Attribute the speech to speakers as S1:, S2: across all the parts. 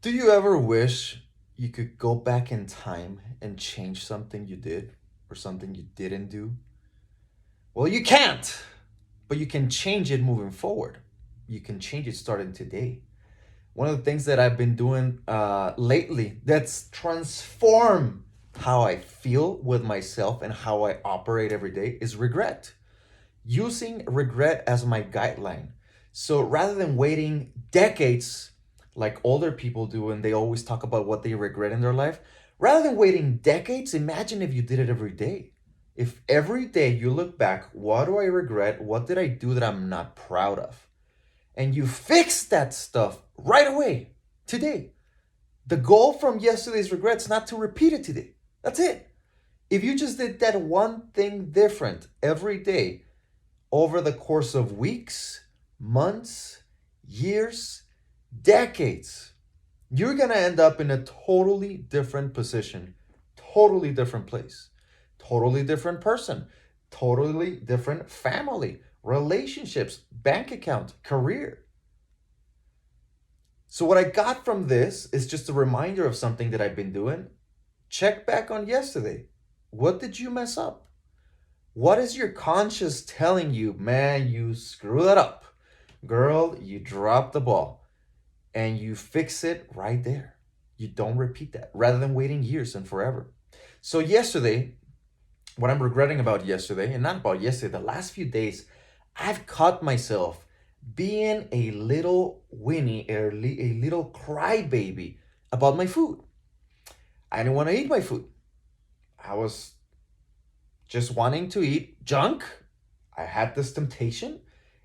S1: Do you ever wish you could go back in time and change something you did or something you didn't do? Well, you can't, but you can change it moving forward. You can change it starting today. One of the things that I've been doing lately that's transformed how I feel with myself and how I operate every day is regret. Using regret as my guideline. So rather than waiting decades like older people do and they always talk about what they regret in their life, rather than waiting decades, imagine if you did it every day. If every day you look back, what do I regret? What did I do that I'm not proud of? And you fix that stuff right away, today. The goal from yesterday's regrets not to repeat it today. That's it. If you just did that one thing different every day, over the course of weeks, months, years, decades, you're going to end up in a totally different position, totally different place, totally different person, totally different family, relationships, bank account, career. So, what I got from this is just a reminder of something that I've been doing. Check back on yesterday. What did you mess up? What is your conscience telling you? Man, you screw that up. Girl, you dropped the ball. And you fix it right there. You don't repeat that rather than waiting years and forever. So, yesterday, what I'm regretting about yesterday, and not about yesterday, the last few days, I've caught myself being a little Winnie, a little crybaby about my food. I didn't want to eat my food. I was just wanting to eat junk. I had this temptation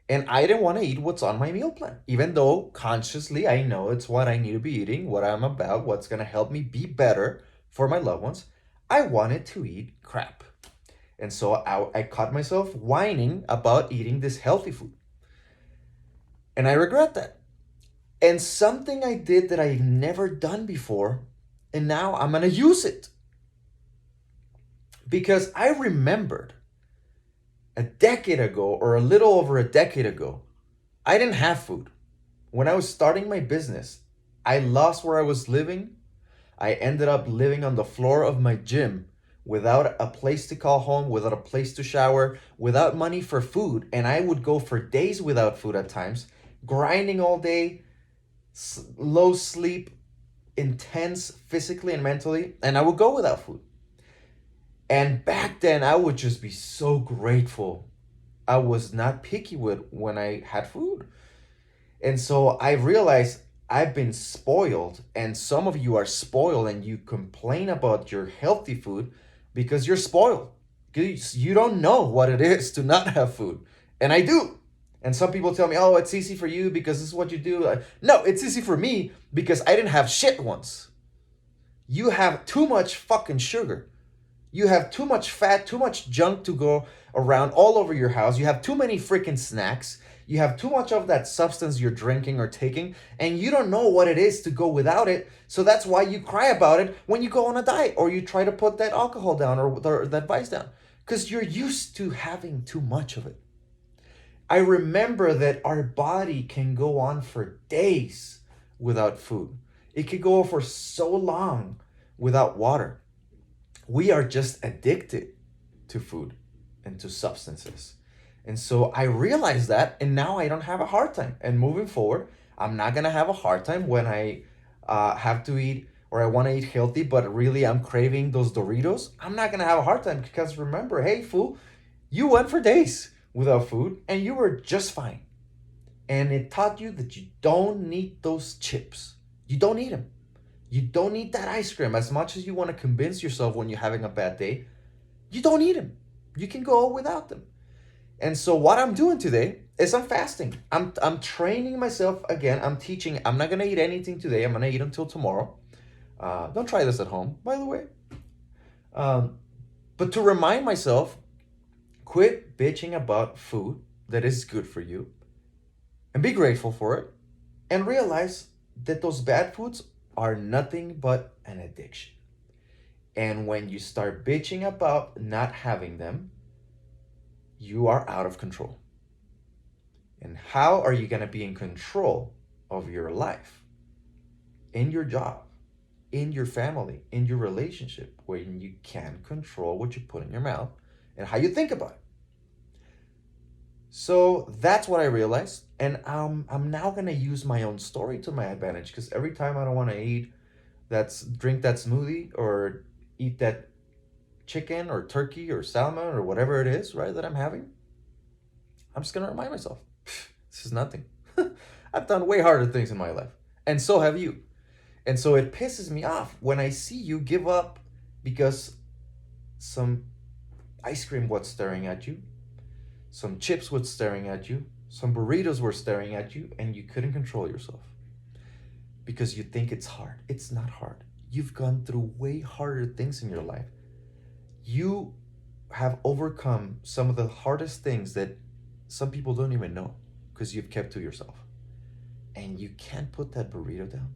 S1: and I didn't want to eat what's on my meal plan, even though consciously I know it's what I need to be eating, what I'm about, what's going to help me be better for my loved ones. I wanted to eat crap. And so I caught myself whining about eating this healthy food. And I regret that. And something I did that I've never done before, and now I'm going to use it. Because I remembered a decade ago, or a little over a decade ago, I didn't have food. When I was starting my business, I lost where I was living. I ended up living on the floor of my gym without a place to call home, without a place to shower, without money for food. And I would go for days without food at times, grinding all day, low sleep, intense physically and mentally. And I would go without food. And back then, I would just be so grateful. I was not picky with when I had food. And so I realized I've been spoiled, and some of you are spoiled, and you complain about your healthy food because you're spoiled. Because you don't know what it is to not have food. And I do. And some people tell me, oh, it's easy for you because this is what you do. No, it's easy for me because I didn't have shit once. You have too much fucking sugar. You have too much fat, too much junk to go around all over your house. You have too many freaking snacks. You have too much of that substance you're drinking or taking, and you don't know what it is to go without it. So that's why you cry about it when you go on a diet or you try to put that alcohol down or that vice down because you're used to having too much of it. I remember that our body can go on for days without food, it could go for so long without water. We are just addicted to food and to substances. And so I realized that, and now I don't have a hard time. And moving forward, I'm not gonna have a hard time when I have to eat or I want to eat healthy, but really I'm craving those Doritos. I'm not gonna have a hard time because remember, hey fool, you went for days without food and you were just fine. And it taught you that you don't need those chips. You don't need them. You don't need that ice cream as much as you want to convince yourself when you're having a bad day. You don't need them. You can go without them. And so what I'm doing today is I'm fasting. I'm training myself again. I'm teaching. I'm not gonna eat anything today. I'm gonna eat until tomorrow. Don't try this at home, by the way. Um, but to remind myself, quit bitching about food that is good for you, and be grateful for it, and realize that those bad foods are nothing but an addiction. And when you start bitching about not having them, you are out of control. And how are you going to be in control of your life? in your job, in your family, in your relationship, when you can't control what you put in your mouth and how you think about it. So that's what I realized. And I'm now going to use my own story to my advantage, because every time I don't want to drink that smoothie or eat that chicken or turkey or salmon or whatever it is, right, that I'm having, I'm just going to remind myself, this is nothing. I've done way harder things in my life. And so have you. And so it pisses me off when I see you give up because some ice cream was staring at you, some chips was staring at you, some burritos were staring at you, and you couldn't control yourself because you think it's hard. It's not hard. You've gone through way harder things in your life. You have overcome some of the hardest things that some people don't even know because you've kept to yourself. And you can't put that burrito down.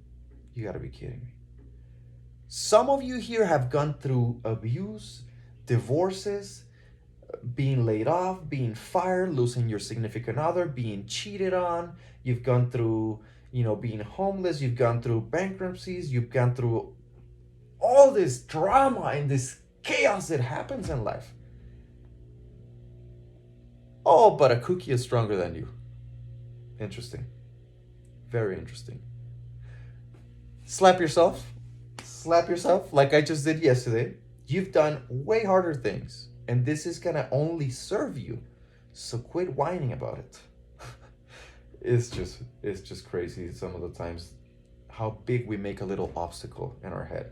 S1: You gotta be kidding me. Some of you here have gone through abuse, divorces, being laid off, being fired, losing your significant other, being cheated on. You've gone through, being homeless. You've gone through bankruptcies. You've gone through all this drama and this chaos that happens in life. Oh, but a cookie is stronger than you. Interesting. Very interesting. Slap yourself like I just did yesterday. You've done way harder things, and this is gonna only serve you. So quit whining about it. It's just crazy some of the times how big we make a little obstacle in our head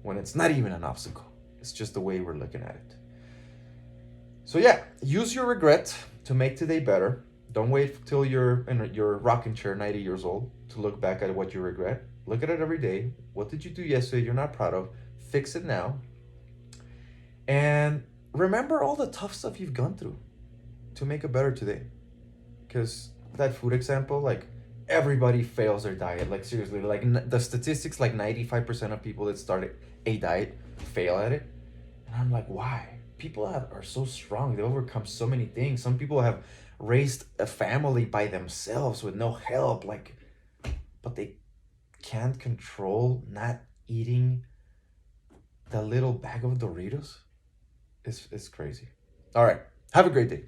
S1: when it's not even an obstacle. It's just the way we're looking at it. So yeah, use your regret to make today better. Don't wait till you're in your rocking chair, 90 years old, to look back at what you regret. Look at it every day. What did you do yesterday you're not proud of? Fix it now. And remember all the tough stuff you've gone through to make it better today. Because that food example, like, everybody fails their diet. Like, seriously, like the statistics, like 95% of people that start a diet fail at it. And I'm like, why? People are so strong. They overcome so many things. Some people have raised a family by themselves with no help, but they can't control not eating the little bag of Doritos. It's crazy. All right. Have a great day.